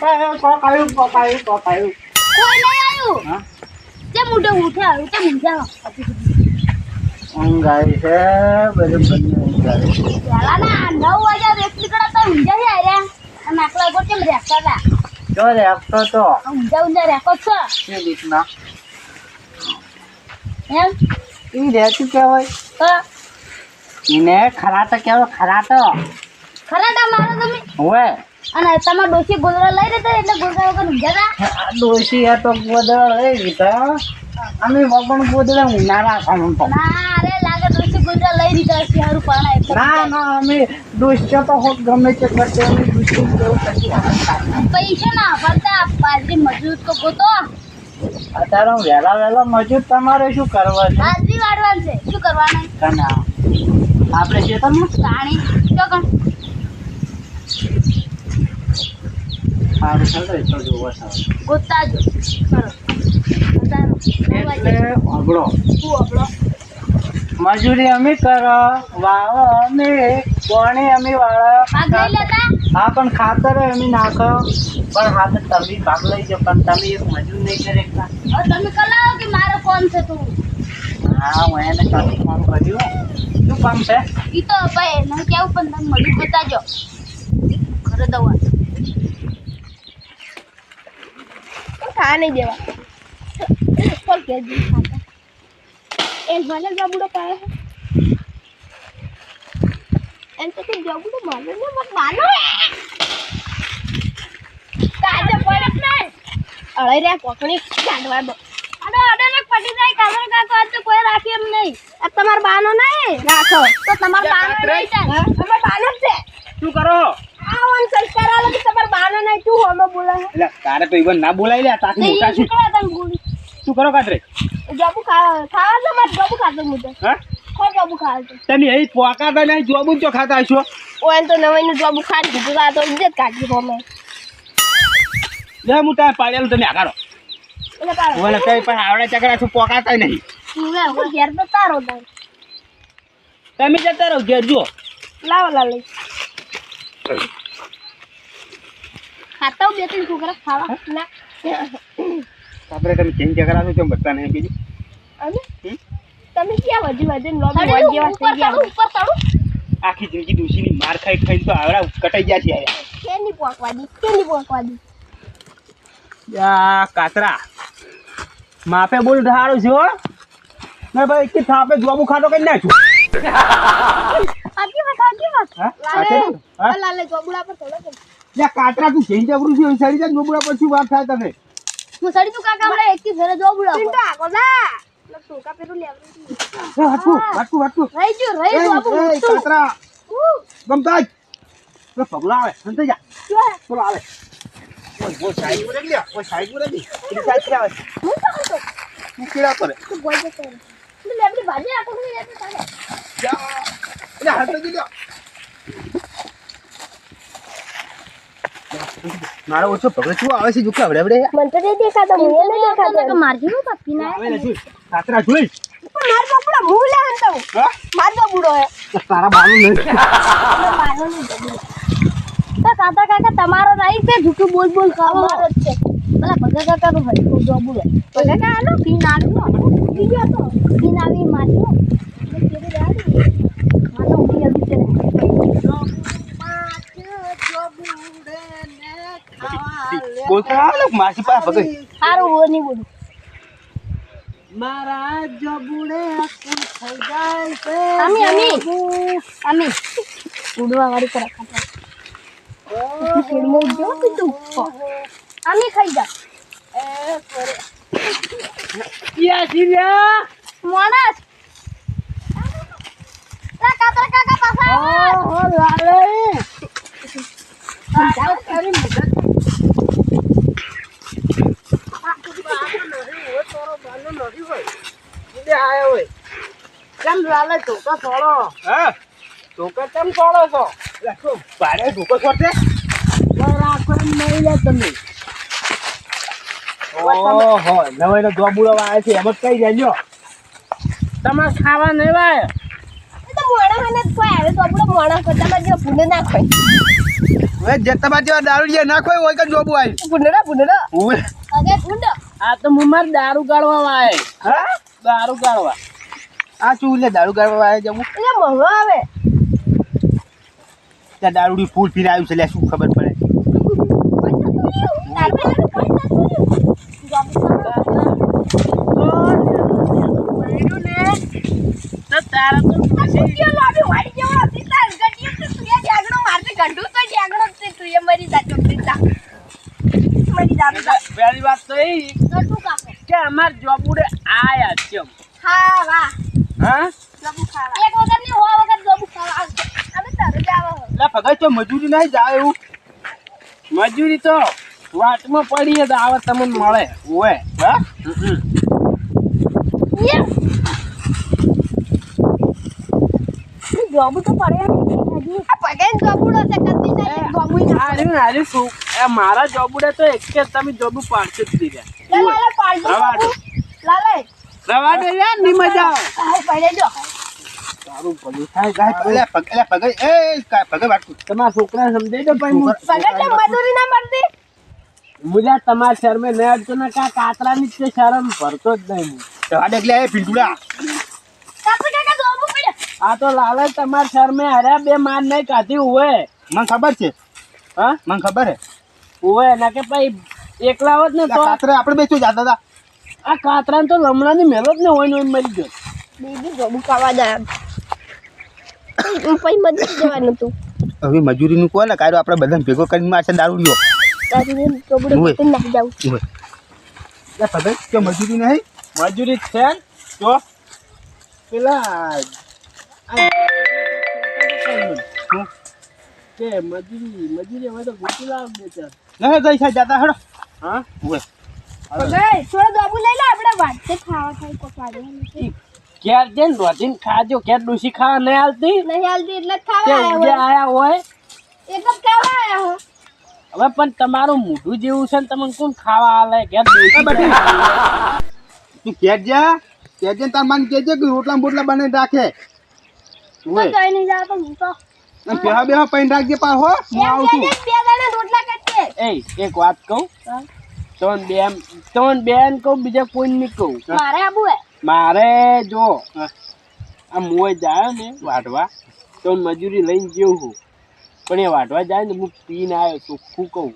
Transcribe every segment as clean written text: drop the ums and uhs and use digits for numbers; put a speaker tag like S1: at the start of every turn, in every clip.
S1: કોકાયું
S2: કોઈ નહીં આવ્યું.
S1: હા
S2: તે મુઢે ઉઠ્યા તે મુંજા
S1: ઊંઘ આવી છે બધું બંને ઊંઘ આવી છે.
S2: પેલા ના 9 વાગ્યા રેસ્ટ કડા તો મુંજા હે આયા અને આટલા ઉપર કેમ રહેતા હતા
S1: જો રે આપતો તો
S2: ઊંઝા રહેતો છે
S1: એ રીતના
S2: એમ
S1: ઈ રહેતું કહેવાય
S2: તો
S1: એને ખરાટ કહેવાય ખરાટ
S2: ખરાટા મારો તમે
S1: હોય
S2: અને તમાર ડોશી ગોદડા લઈ લેતા એટલે ગોદડા વગર ઊંઝા હતા
S1: ડોશી આ તો ગોદડા લઈ લીધા અમે વગણ ગોદડા ઊંઘના રાખવાનું તો
S2: ના અરે લાગે ડોશી ગોદડા લઈ લીધા છે હારું પાણા એટલે
S1: ના અમે દોસ્તો તો હોત ગમે તે કરતે અમે દુશ્મન જેવું કશું
S2: પૈસા ના ભરતા બાજરી મજૂર તો ગોતો
S1: અત્યારે વહેલા મજૂર તમારે શું કરવા છે
S2: બાજરી વાળવાનું છે શું કરવાનું
S1: કના આપણે છે તમે
S2: પાણી જો કણ
S1: સારું ચાલો તો જોવો સારું
S2: ગોતા જો ચલો હજારો
S1: એટલે અગડો
S2: શું અબળો
S1: મજૂરી અમે કરો વાવો અમે કોણી અમે વાળો
S2: ભાગ લઈ લેતા
S1: હા પણ ખાતર અમે નાખો પણ હા તો તમે ભાગ લઈ જાઓ પણ તમે એક મજૂર નહીં કરે એકલા.
S2: હવે તમે કલાવો કે મારો કોણ છે તું
S1: હા હું એને કામ કર્યું શું કામ છે
S2: ઈ તો ભાઈ નહીં કેવું પણ તમે મજૂર બતાજો ઘરે દવા ખા નહીં દેવા કોણ કે દી ખાતા એ મને જબુડો પાડે એમ તો તું જબુડો માનો ને મત માનો કાજે પડે નહીં અળે રે કોકણી કાઢવા દો અડે ને પટી જાય કાદર કાકો આજ તો કોઈ રાખી એમ નહીં આ તમાર બાનો નહીં રાખો તો તમાર બાનો નહીં જાય તમાર બાનો જ છે
S1: શું કરો
S2: આવન સંસ્કાર આલો કે તમાર બાનો નહીં તું હોનો બોલે
S1: એટલે તારે તો ઈવન ના બોલાય લે તાથી મોટા શું
S2: શું તને બોલી
S1: શું કરો કાતરે
S2: જબુ ખાવા તો મત જબુ ખાતો મુદે
S1: હા
S2: ખો જબુ ખાતો
S1: તમે એ પોકાતા નહીં જોબું ચો ખાતા હશો
S2: ઓય તો નવાઈનું જબુ ખાઈ દીધું આ તો ઇજ્જત કાઢી હોમે
S1: લે હું તારે પાડેલું તમે આકારો
S2: એટલે તારો
S1: ઓલે કઈ પણ આવડે ચકરા છું પોકાતા નહીં
S2: તું હવે ઘેર તો તારો દે
S1: તમે જતા રહો ઘેર જો
S2: લાવો લાલે ખાતા બે ત્રણ છોકરા ખાવા ના
S1: આપણે તમે ચેન્જ ચકરા છો તેમ બતા નહીં બીજું
S2: અને તમે ક્યાં વધી લોબી વળ જેવા થઈ ગયા ઉપર ચડું
S1: આખી જિંદગી ડોશીની માર ખાઈ ખાઈને તો આવડા કટાઈ ગયા છે આયા
S2: કેની પોકવાદી
S1: યા કાતરા માપે બોલ ઢાળો છો ને ભાઈ કે થાપે જોબુ ખાતો કરી નાખ્યું
S2: આજી વાત
S1: હા
S2: લાલે
S1: હા
S2: લાલે ગોબુડા પર થોડો
S1: યા કાતરા તું ચેન્જ ચકરું છે સડી જાય જોબુડા પર શું વાત થાય તને
S2: હું સડી તું કાકા મને એકથી ફેરે ગોબુડા પર આગો ના ટોકા પેરું લેવડી
S1: વાટકું
S2: રહી જો ગોબુ
S1: કાતરા ગમતા જ પગલા આવે સંતે જા બોલો આવે ઓ સાઈડ પર લે ઓ સાઈડ પર લે એ સાઈડ પર આવે તું કેડા કરે
S2: તું બોલ દે તું લેવડી ભાજી આટો નહીં રહેતી તારે
S1: એટલે હાથ તો લ્યો મારો ઓછો પગલે શું આવે છે જો કે આવડે
S2: મન તો નહીં દેખાતો હું એને દેખાતો કે મારજી નું પપ્પી ના
S1: આવે ને જોઈ કાતરા જોઈ
S2: પણ માર બાપડા મું લે હંતો
S1: હા
S2: માર બાબુડો હે
S1: તારા બાનું નહીં
S2: મારો નહીં બાબુડો તો કાકા તમારો નહીં છે જુઠું બોલ ખાવા મારો જ છે પેલા ભગા કાકા નું ભાઈ તો બાબુડો ભગા કાકા નો પીન આવ્યો પી ગયો તો પીન આવી માર્યો મેં કેવી રાડી માનો ઉડી આવી છે
S1: બોલતા આવે માસી પાસે ભગઈ
S2: સારું હો નહીં બોલું
S1: મારા જબુડે કુલ થઈ જાય છે
S2: અમે ઉડવા વાળી પર ખાતા ફિલ્મો જો તું અમે ખાઈ જા
S1: યા જીયા
S2: માણસ કાકા પાછા
S1: ઓહો લાલે
S2: જાવ કરી મદદ
S1: કેમ લાલે ધોકો છોડો હા ધોકો કેમ છોડો છો એટલે ભારે ધોકો છોડશે રાખો નહીં લે તમે ઓહો નવાઈનો જોબુડો આવે છે એમ જ કઈ જાય તમારે ખાવા નહીં વાય
S2: તો મોડા મને કોઈ આવે તો આપણે મોડા કરતા જો ભૂલે ના ખાય
S1: હવે જેતબા જેવા દારૂડિયા નાખો હોય કે જોબુ આવી
S2: ભૂંડડા
S1: ઓવે
S2: અગે ભૂંડ
S3: આ તો હું મારે દારૂ કાઢવા વાય
S1: હા
S3: દારૂ કાઢવા
S1: આ શું લે દારૂ ગાળવા આવે જવું
S2: એટલે મોંઘો આવે
S1: ત્યાં દારૂડી ફૂલ ફીર આવ્યું છે લે શું ખબર પડે
S3: તો તારા તો પહેલી વાત તો એ કે અમાર જોબ ઉડે આયા કેમ હા
S1: લે ભગાઈ તો મજૂરી નહીં જાય એવું
S3: મજૂરી તો વાટમાં પડી તો આવે તમને મળે ઓય
S1: હા
S2: જોબુ તો પડે આ પગે જોબુડો છે કદી નહીં જોબુ
S3: આર્યું શું એ મારા જોબ ઉડે તો એક કે તમે જોબ પાડશે જ દીધા
S2: લાલે પાડજો લાલે
S3: રવાડે યાર ની મજા આવે
S2: પડે જો
S3: તારું ભલું થાય ગાય
S1: ભગાઈ એ ભગાઈ વાટકું
S3: તમારા છોકરા સમજાઈ દો ભાઈ
S2: પગે મજૂરી ના મળતી
S3: મુજા તમારા શહેર મેં નહીં અડતો ને કા કાતરાની જ શરમ ભરતો જ નહીં હું
S1: આડે એટલે એ પિંટુડા
S2: કાપી કાકા જોબુ પડે
S3: આ તો લાલચ તમારા શહેર મેં હર્યા બે માર નહીં કાઢી હોય
S1: મને ખબર છે
S3: હા
S1: મને ખબર હે
S3: હોય ના કે ભાઈ એકલા હોત ને તો
S1: કાતરે આપણે બે શું જાતા હતા
S3: આ કાતરાને તો લમણાની મેલો જ ને હોય ને મરી ગયો
S2: બેબી જોબુ ખાવા જાય પછી મજૂરી જવાનું તું
S1: હવે મજૂરીનું કહો ને કાયરો આપણે બધાને ભેગો કરીને મારશે દારૂડિયો
S2: તારી જોબુડે પતી નાખી જાવ
S1: લે ભગાઈ કે મજૂરી નહીં
S3: મજૂરી છે ને તો પેલા કે મજૂરી હવે તો ગોતી લાવ બે ચાર
S1: નહીં જઈ સાહેબ જાતા હેડો
S3: હા
S1: ઓવે
S2: પગે થોડો જોબુ લઈ લે આપણે વાટે ખાવા ખાઈ કોપાડે
S3: ક્યાર જઈને રોજીને ખાજો ક્યાર ડૂસી ખાવા નહીં હાલતી
S2: નહીં હાલતી એટલે જ
S3: કે
S2: ખાવા
S3: ઉગે આયા હોય
S2: એક જ ખાવા આયા હો
S3: હવે પણ તમારું મોઢું જેવું છે ને તમને કોણ ખાવા હાલે ક્યાર ડૂસી
S1: તું કેજે તાર માન કેજે કે રોટલા બોટલા બનાવી રાખે
S2: તો કઈ નહીં જાવ તો હું તો
S1: અને પેહા બેહા પૈન રાખજે પા હો હું
S2: એમ
S1: આવું
S2: કે
S1: છું
S2: બે દાડે રોટલા કરતે
S3: એ એક વાત કહું તોન બેન કહું બીજા કોઈ નહીં કહું
S2: મારે આબુ હે
S3: મારે જો આ મોય જાય ને વાઢવા તો મજૂરી લઈને જેવું હું પણ એ વાઢવા જાય ને હું પીને આવ્યો ચોખ્ખું કહું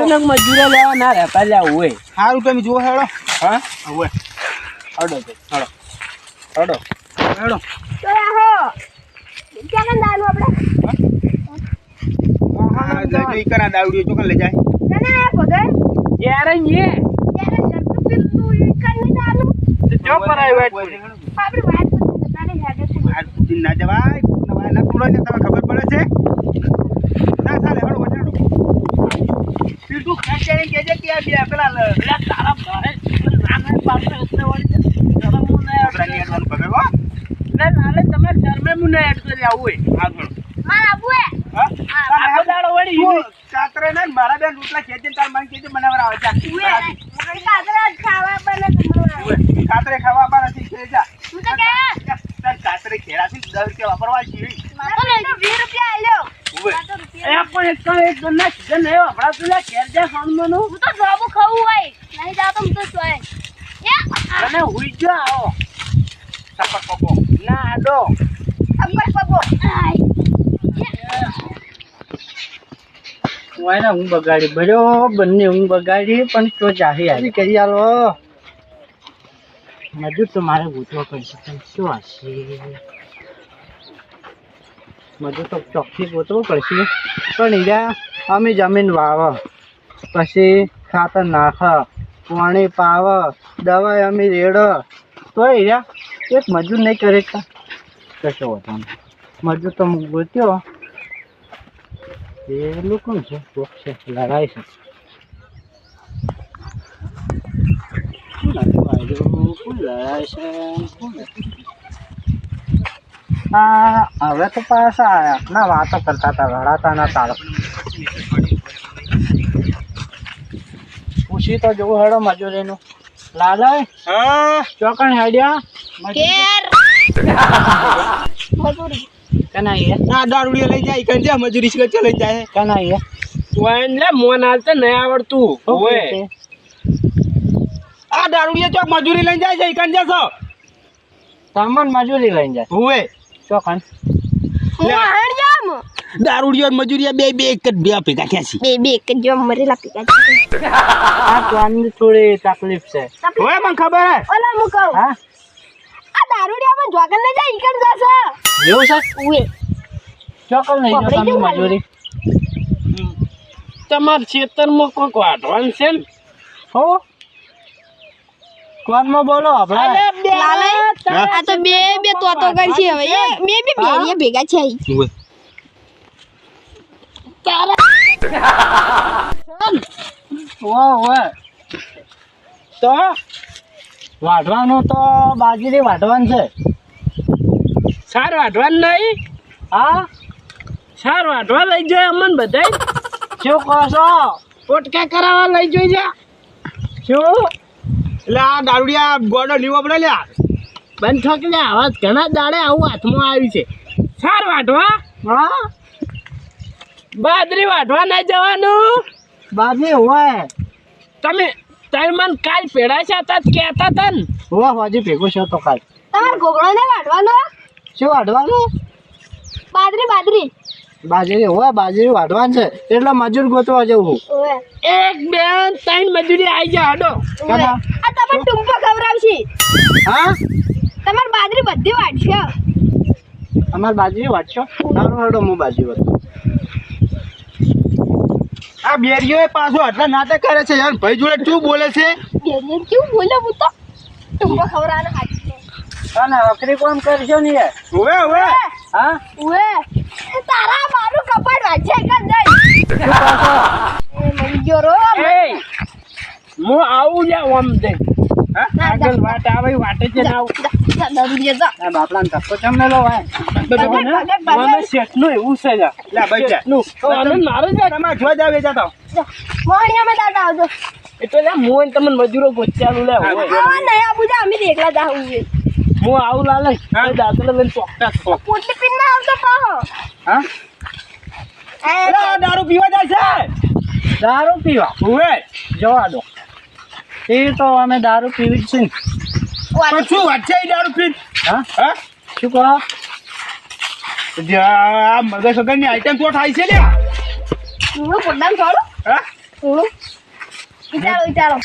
S3: એ મજૂરો લેવા ના રહેતા લ્યા હોય
S1: સારું તમે જુઓ હેડો
S3: હા
S1: હવે
S3: હડો હડો હડો
S1: હેડો
S2: તો આહો ક્યાં દાનું આપણે
S1: હા લઈ જઈ કરા દાવડીઓ ચોકન લઈ જાય
S2: કને આ પગે
S3: ક્યારે એ
S2: ત્યારે જતું પેલું ઈકન દાનું
S3: જો કરાય
S2: આપણે વાત તારે હેડે છે
S1: આ સુધી ના જવાય નવા ના પૂરો ને તમને ખબર પડે છે ના ચાલે હેડો વટાડો પીટુ ખાચે કેજે કે આ બે પેલા
S3: તારા ઘરે નામે પાસે એટલે વળી જરા હું નહીં
S1: રાની આડવાનું પકડો
S3: ને લાલે તમે શરમે હું નહીં એડ કરી આવું
S1: આ થોડો
S2: માર આબુ હે
S1: હા
S3: આ દાડો વળી
S1: કાતરે ને મારા બેન રોટલા ખેંચે તાર માન કેજે બનાવર આવે જા
S2: મને કાતરા ખાવા બને તમારે
S1: કાતરે ખાવા પર નથી ખેજા
S2: હું તો કે
S1: તાર કાતરે ખેરાથી 10 રૂપિયા વાપરવા જીવી
S2: મારો ને 20 રૂપિયા આલ્યો
S1: ઉવે
S2: મારો રૂપિયા
S3: એ પણ એક ગન્ના સીઝન એવો આપડા પેલા ઘેર જા સોનમનું
S2: હું તો જોબુ ખાવું હોય નહીં જાતો હું તો સોય
S3: તને હુઈ ગયો આવો
S1: સપર પકો
S3: ના આડો
S2: અબ્બર પગો
S3: વાયના હું બગાડી ભર્યો બંને હું બગાડી પણ તો જાહી આવી કરી આલો મજૂર તો મારે ગોતવો પડશે પણ શું હશે મજૂર તો ચોખ્ખી ગોતવું પડશે પણ હીરા અમે જમીન વાવ પછી ખાતર નાખ પાણી પાવ દવા અમે રેડ તો હીરા એક મજૂર નહીં કરે કશો વાંધો નહીં મજૂર તો હું ગોત્યો એ લોકો છે કોક છે લડાઈ છે હા હવે તો પાછા આયા ના વાતો કરતા હતા લડાતા ના તાળ પૂછી તો જોવું હેડો મજૂરીનું લાલાય
S1: હા
S3: ચોકણ હેડ્યા
S2: કેર મજૂરી
S3: કનાઈએ
S1: આ દારૂડિયો લઈ જાય કઈ જા મજૂરી છે લઈ જાય
S3: કનાઈએ
S4: વાન લે મોન હાલતે નહીં આવડતું ઓય
S1: આ દારૂડિયો ચોક મજૂરી લઈ જાય છે કઈ જા
S3: સામાન મજૂરી લઈને જાય
S1: હોવે
S3: ચોખન
S2: હાણ જામ
S1: દારૂડિયો અને મજૂરી બે બે એક જ બે ભેગા થયા છે
S2: બે એક જ જો મરેલા પીકા
S3: આ તો આની થોડી તકલીફ છે
S1: હોવે મને ખબર હે
S2: ઓલા હું કહું
S3: હા
S2: આ દારૂડિયામાં જોગન ને જાય ઈકણ જશે
S3: એવું છે
S2: ઉએ
S3: ચોકલ નહીં જો
S2: પકડી
S3: તમે
S2: ગયું
S3: મજૂરી
S4: તમારા ખેતરમાં કોઈક વાઢવાનું છે ને
S3: હો કોનમાં બોલો આપણે
S2: લાલા આ તો બે તોતો કરશે હવે એ બે બેરિયા ભેગા છે અહીં
S1: હોવે
S3: વાહ તો વાઢવાનું તો બાજરી વાઢવાનું છે
S4: સાર વાઢવાનું નહીં
S3: હા
S4: સાર વાઢવા લઈ જાય અમને બધાય
S3: શું કહો છો
S4: પોટકા કરાવવા લઈ જોઈ જા
S3: શું
S1: એટલે આ દારૂડિયા ગોડો લીવો પડે લ્યા
S4: બંધ ઠોકલે આવાજ ઘણા દાડે આવું હાથમાં આવ્યું છે સાર વાઢવા
S3: હા
S4: બાજરી વાઢવા નહીં જવાનું
S3: બાજરી હોય
S4: તમે મને કાલ પેડાશા હતા કહેતા હતા ને
S3: હોવા હજી ભેગું છે તો કાલ
S2: તમાર ગોગળો ને વાઢવાનો
S3: શું વાઢવાનું
S2: બાજરી
S3: બાજરી હોય બાજરી વાઢવાનું છે એટલે મજૂર ગોતવા જવું
S2: ઓએ
S4: એક બે ત્રણ મજૂરી આવી જા હડો
S3: કના
S2: આ તમને ટુંપો ખવડાવશે
S3: હા
S2: તમાર બાજરી બધી વાઢશે
S3: અમાર બાજરી વાટશો સારું હડો હું બાજરી વાટ
S1: આ બેરીઓ પાછો આટલા નાટક કરે છે યાર ભાઈ જોડે શું બોલે છે
S2: બેરિયન કેવું બોલે હું તો ટુંપો ખવડાવવાનો હાચી
S3: અને અકરી કોમ કરશો ને યાર
S1: હોવે હોવે
S3: હા
S2: ઓએ તારા મારું કપાટ વાંચે કર જાય એ મરી ગયો રો
S4: એ હું આવું જા ઓમ દે આગળ વાટ આવે વાટે જ ના આવું
S2: દારૂડિયા જા
S3: આ બાપલાને ધક્કો ચમ લો ભાઈ
S4: મને શેઠનું એવું છે જા
S1: લે ભાઈ જા
S4: નું અને મારે જા
S1: તમારે જોઈ જાવ જતા
S2: મોહણીયામાં દાદા આવજો
S4: એટલે લે મોન તમને મજૂરો ગોચ્યાલું લે હોય
S2: આવા નહીં આબુજા અમે દેખલા જાઉં
S4: હું આવું લાલે દાદા લઈને ચોકટા છો
S2: પોટલી પીન ના આવતો પાહો
S3: હા
S1: અરે આ દારૂ પીવા જાય છે
S3: દારૂ પીવા
S1: હોવે
S3: જવા દો એ તો અમે દારૂ પીવી જ છે ને
S1: પણ શું વાત છે એ દારૂ પીન
S3: હા
S1: હા
S3: શું કહો
S1: આ મગજ વગરની આઈટમ તો થાય છે લ્યા
S2: હું પોટલામ છોડો
S1: હા
S2: હું વિચારો
S1: ચાલો